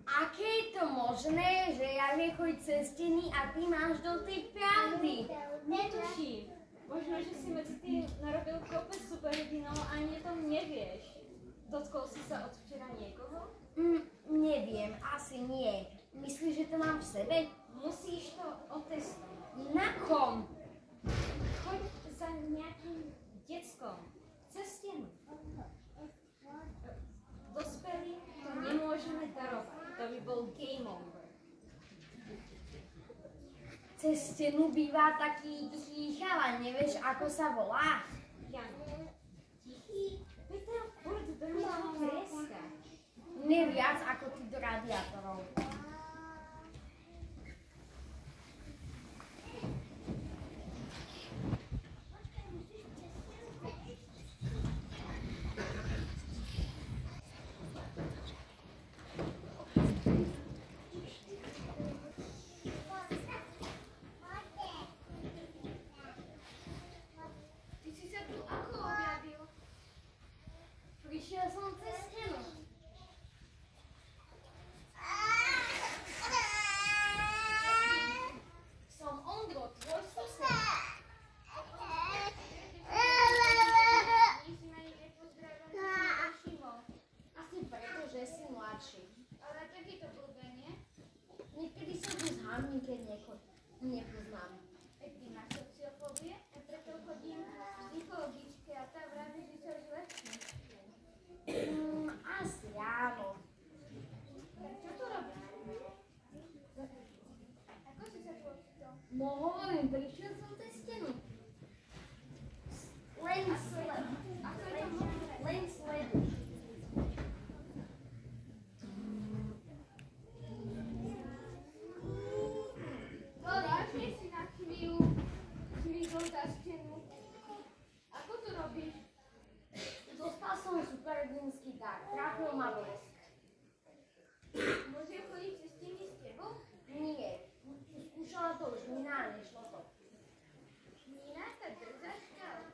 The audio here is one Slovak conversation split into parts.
Aké je to možné, že ja viem chodiť cez steny a ty máš do tej pravdy? Netuším. Možno, že si medzi tým narobil kopec superhrdinov a ani o tom nevieš. Dotkol si sa od včera niekoho? Neviem, asi nie. Myslíš, že to mám v sebe? Musíš to otestovať. Na kom? Choď za nejakým deckom. Cez stenu. Dospelým to nemôžeme darovať. To by bol game over. Cez stenu býva taký tichý chalan, nevieš, ako sa volá? Jan. Tichý? Veď tam furt do niečoho trieska. Neviac ako ty do radiátorov. Prišiel som cez stenu. Som Ondro, tvoj sused. Asi preto, že si mladší. Ale taký to blbé, nie? Niekedy sa tu zhámim, keď niekoho nepoznám. Veď ty máš sociofóbie, a preto chodím k psychologičke a tá vraví, že sa už lepší. Asi áno. Tak čo tu robíš? Ako si sa tu ocitol? No hovorím, prišiel som cez stenu. Len sleduj. Ako je to možné? Len sleduj. No radšej si na chvíľu zvykol za stenu. Ako to robíš? Dostal som superhrdinský dar. Trafil ma blesk. Môžem chodiť cez steny s tebou? Nie. Skúšala to už Nina a nešlo to. Nina, tá drzačka,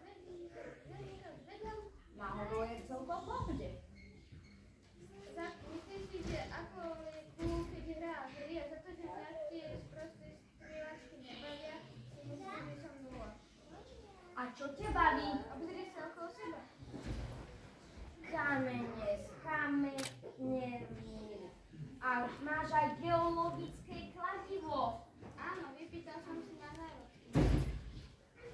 vedel. Náhodou je celkom v pohode. Myslíš si, že ako je cool, keď hrá hry a za to, že mňa tie sprosté strieľačky nebavia, si myslím, že som nula. A čo ťa baví? Obzri sa okolo seba. Kamene, skamenerní. A máš aj geologické kladivo. Áno, vypýtal som si na nároky.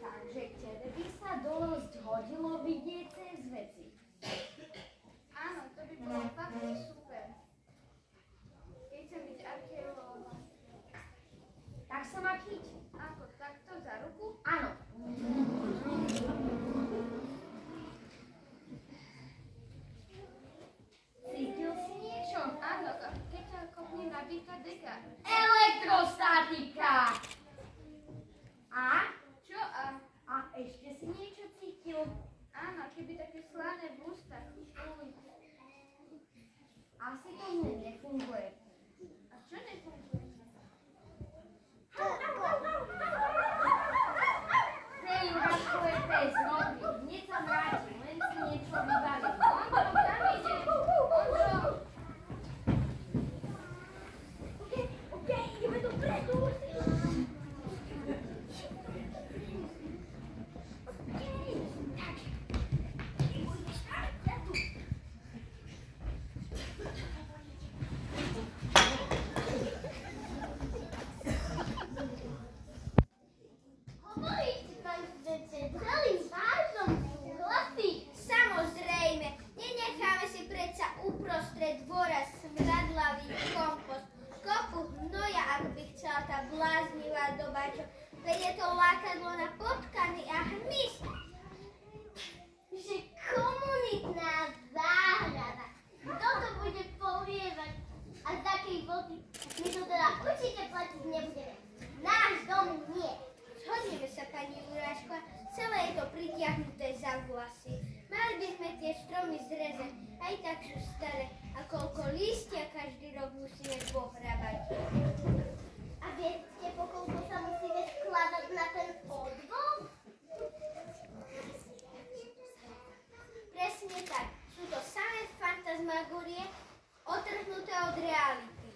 Takže k tebe by sa dosť hodilo vidieť cez veci. Áno, to by bolo fakt super. Keď chcem byť archeológom. Tak sa ma chyť. Ako, takto za ruku? Áno. Cítil si niečo? Áno, keď ťa kopne nabitá deka. Elektrostatika! A? Čo a? A ešte si niečo cítil? Áno, keby také slané v ústach. Uj. Asi to mne nefunguje. A čo nefunguje? Hej, Juraško je pes, robí. Hneď sa vrátim, len si niečo vybavím. Ondro, tam ide. Ondro. OK, ideme dopredu. Hovoríte, pán Zdece, celým vážom súhlasí? Samozrejme, nenecháme si predsa uprostred dvora smradlavý kompost. Kopu hnoja, ak by chcela tá bláznivá doba, čo vedie to lákadlo na potkany a hmyz. Že komunitná záhrada. Kto to bude polievať? A z akej vody? My to teda určite platiť nebudeme. Náš dom nie. Zhodneme sa, pani Juráško, celé je to pritiahnuté za vlasy. Mali by sme tie stromy zrezať, aj tak sú staré. A koľko lístia každý rok musíme pohrabať. A viete, po koľko sa musíme skladať na ten odvod? Presne tak. Sú to samé fantasmagórie, otrhnuté od reality.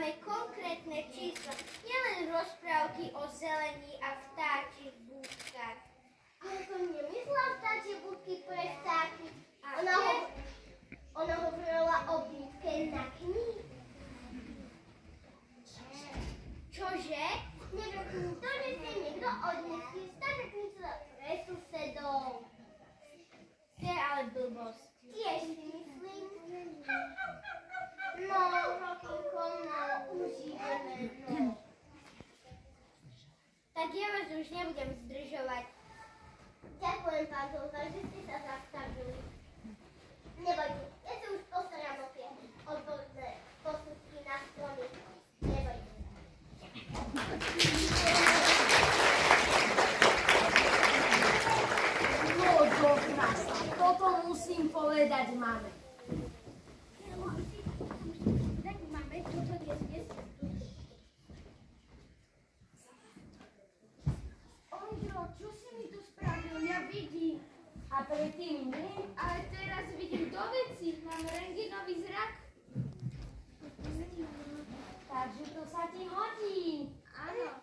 máme konkrétne čísla, nielen rozprávky o zelení a vtáčich búdkach. Ale to nemyslela vtáčie búdky pre vtáky. Ona hovorila o búdke na knihu. Čože? Neviem, to, že si niekto odnesí, staré knihy pre susedov. To je ale blbosť. Tiež si myslím. No, Rokinko, no, užívame, no. Tak ja vás už nebudem zdržovať. Ďakujem, pán Zoltán, že ste sa zastavili. Nebojte, ja sa už postarám o tie odborné posudky na stromy. Nebojte. No, do krasa. Toto musím povedať mame. Tak máme toto dnes. Ondro, čo si mi tu spravil? Ja vidím. A predtým nie? Ale teraz vidím do veci. Mám rentgenový zrak. Takže to sa ti hodí. Áno.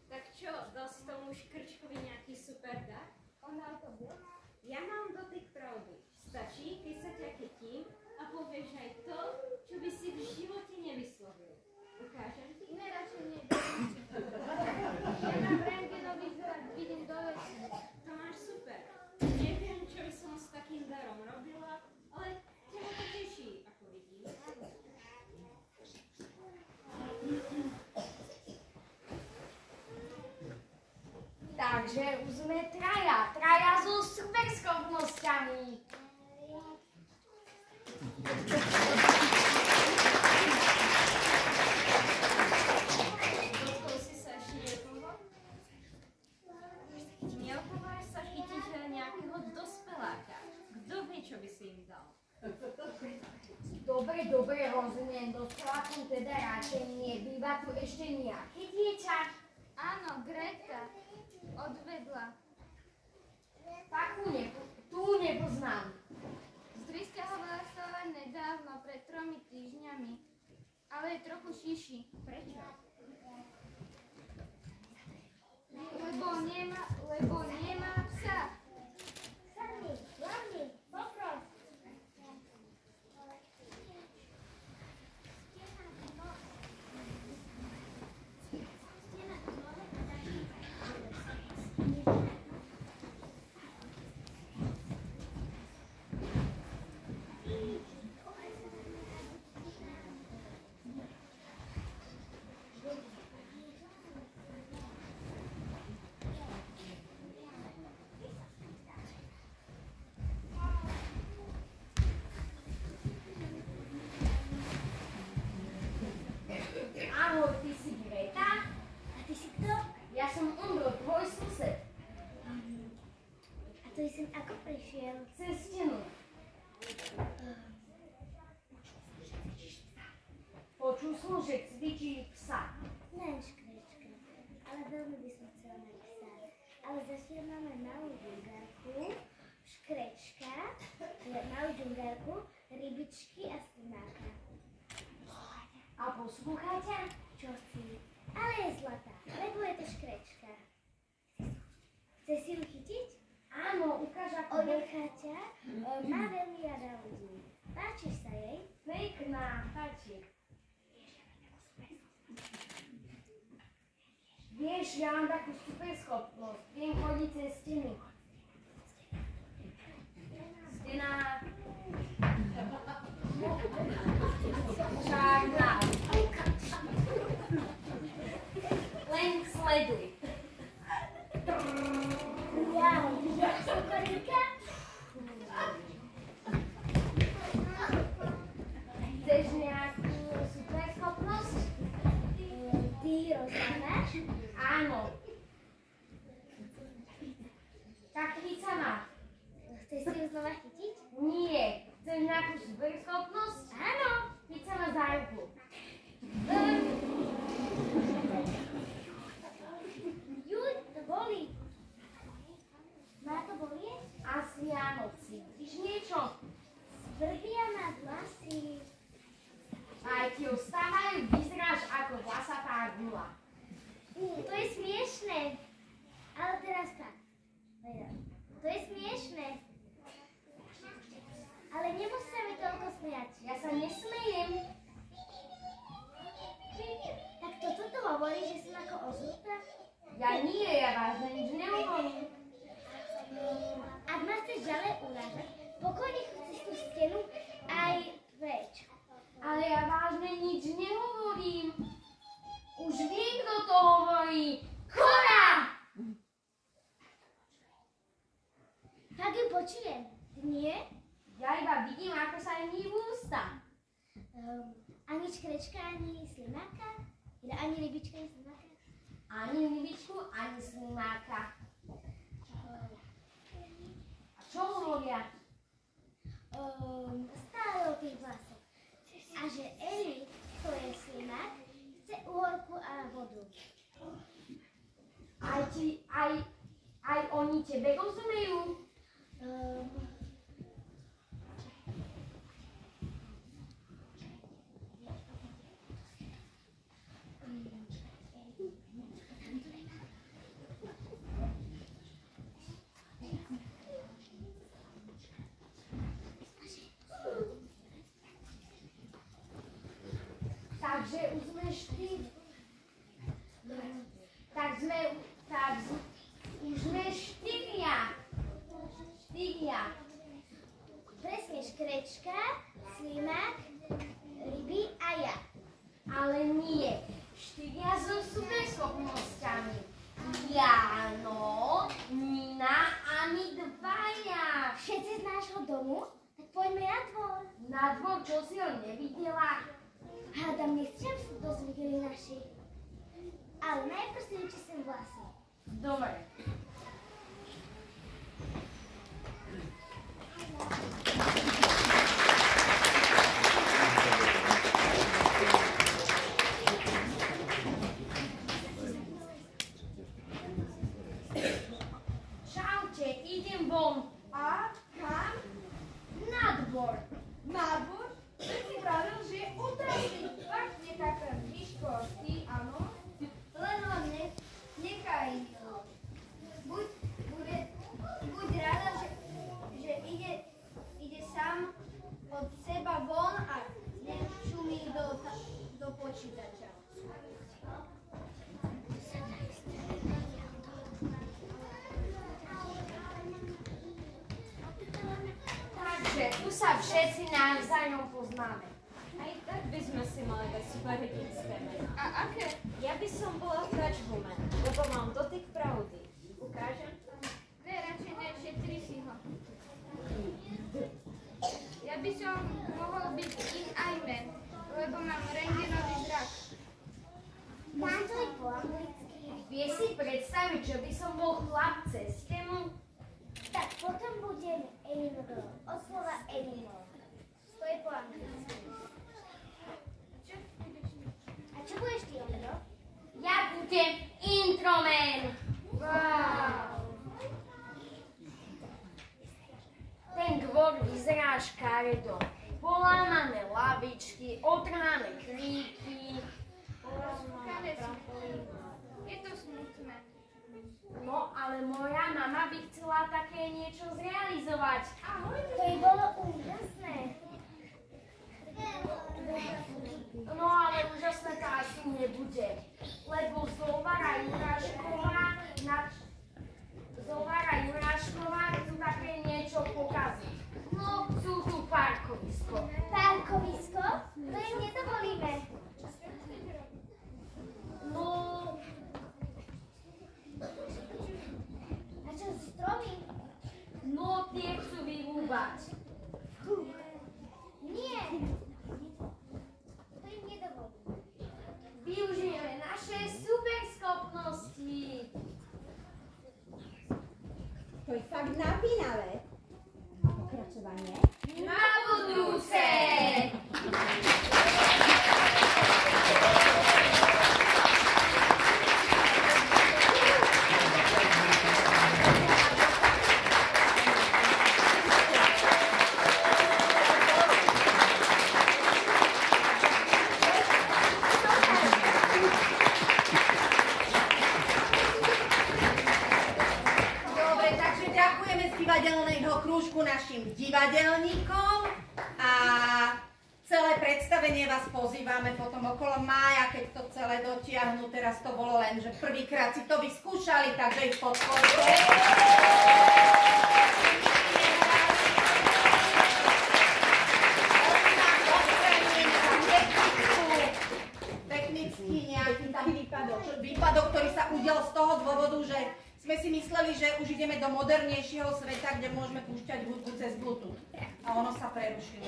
Tak čo, dal si tomu škrčkovi nejaký super dar? Ona to bude? Ja mám dotyk pravdy. Stačí, keď sa ťa chytím a povieš aj to, čo by si v živote nevyslovil. Ukážem ti? Ne, radšej nie. Ja mám rentgenový zrak. Vidím do veci. To máš super. Neviem, čo by som s takým darom robila, ale teba to teší, ako vidím. Takže už sme traja so superschopnosťami. Dotkol si sa ešte niekoho? Neopováž sa chytiť nejakého dospeláka. Kto vie, čo by si im dal? Dobre, rozumiem, dospelákom teda radšej nie. Býva tu ešte nejaké dieťa? Áno, Greta. Odvedla. Takú tu nepoznám. Prisťahovala sa len nedávno, pred 3 týždňami. Ale je trochu šiši. Prečo? Lebo nemá psa. Sadni, popros. Ahoj, ty si Greta? A ty si kto? Ja som Ondro, tvoj sused. A to je sem ako prišiel? Cez stenu. Počul som, že cvičí psa. Len škrečka. Ale veľmi by som chcela mať psa. Ale zatiaľ máme malú džungárku, škrečka, malú džungárku, rybičky a slimáka. A poslúcha ťa? Čo si? Ale je zlatá, lebo je to škrečka. Chce si ju chytiť? Áno, ukáž ako Onechá ťa, má veľmi rada ľudí. Páčiš sa jej? pekná, páči. Vieš, ja mám takú super schopnosť. Viem chodiť cez steny. Stena. Čarná. Len sleduj. Wow, sokorinka? Chceš nejakú super schopnosť? Ty rozmávaš? Áno. Tak chyť sa ma. Chceš si ju znova chytiť? Nie. Chceš nejakú super schopnosť? Áno. Chyť sa ma za ruku. Juj, to bolí. Má to bolieť? Asi áno. Cítiš niečo? Zvrhia ma vlasy. A Aj ti ostávajú, vyzeráš ako vlasatá gula. To je smiešné. Ale teraz tak. To je smiešné. Ale nemusí sa mi toľko smiať. Ja sa nesmejem. Tak toto tu hovorí, že som ako ozúta? Ja nie, ja vážne nič nehovorím. Ak ma chceš ďalej urážať, pokojne chceš tú stenu aj preč. Ale ja vážne nič nehovorím. Už viem, kto to hovorí. Kora! Tak ju počujem. Nie? Ja iba vidím, ako sa im hýbu ústa. Ani škrečka, ani slimáka? Ani rybička, ani slimáka? Ani rybičku, ani slimáka. A čo hovoria? Stále o tých vlasoch. A že Eli, to je slimák, chce uhorku a vodu. Aj oni tebe rozumejú? Takže už sme štyria. Presne škrečka, slimák, ryby a ja. Ale nie. Štyria so superschopnosťami. Jano, Nina a my dvaja. Všetci z nášho domu? Tak poďme na dvor. Na dvor, čo si ho nevidela? Hádam, nechcem, aby to videli naši. Ale najprv si vyčistím vlasy. Dobre. Čaute, idem von. A kam? Na dvor. Na dvor? Ty si pravil, že je otrasný. Fakt nekaká Miško, ty áno? Len ho nechaj. Buď rada, že ide sám od seba von a nešumí do počítača. Takže tu sa všetci navzájom poznáme. Aj tak by sme si mali dať superhrdinské meno. A aké? Ja by som bola Trač Human, lebo mám dotyk pravdy. Ukážem? Ne, radšej ne, šetri si ho. Ja by som mohol byť In Ayman, lebo mám rengenový zrak. Tancuj po anglicky. Vie si predstaviť, že by som bol chlap cez tému? Tak potom budem animal. Od slova animal. To je po anglicky. A čo budeš ty, Ondro? Ja budem introman. Wow. Ten dvor vyzerá škaredo. Polámané lavičky, otrhané kríky. Je to smutné. No, ale moja mama by chcela také niečo zrealizovať. Ahoj. To by bolo úžasné. No, ale úžasné to asi nebude. Lebo Zolvara Jurášková chcú také niečo pokaziť. No, chcú tu parkovisko. Parkovisko? To im nedovolíme. No, A čo stromy? no tie chcú vyrúbať. Nie. To im nedovolíme. Využijeme naše superschopnosti. To je fakt napínavé. Pokračovanie. Na budúce! predstavenie vás pozývame potom okolo mája, keď to celé dotiahnu. Teraz to bolo len, že prvýkrát si to vyskúšali, takže ich podporte. Technický nejaký tam výpadok, ktorý sa udial z toho dôvodu, že sme si mysleli, že už ideme do modernejšieho sveta, kde môžeme púšťať hudbu cez Bluetooth. A ono sa prerušilo.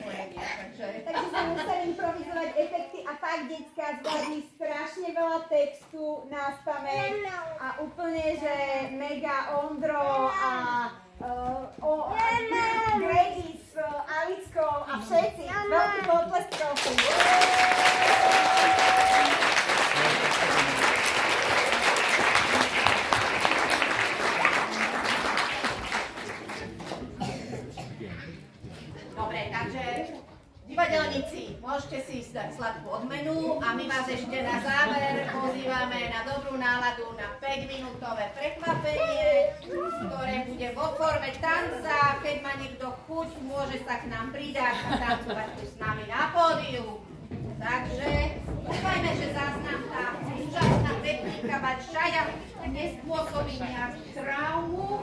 Takže sme museli improvizovať efekty a fakt decká zvládli strašne veľa textu na spamäť a úplne, že mega Ondro a Grady s Alickou a všetci. Veľký potlesk prosím. dobre, takže divadelníci, môžete si ísť dať sladkú odmenu a my vás ešte na záver pozývame na dobrú náladu na 5-minútové prekvapenie, ktoré bude vo forme tanca. Keď má niekto chuť, môže sa k nám pridať a tancovať tu s nami na pódiu. Takže dúfajme, že zás nám tá úžasná technika Bačaja nespôsobí nejakú traumu.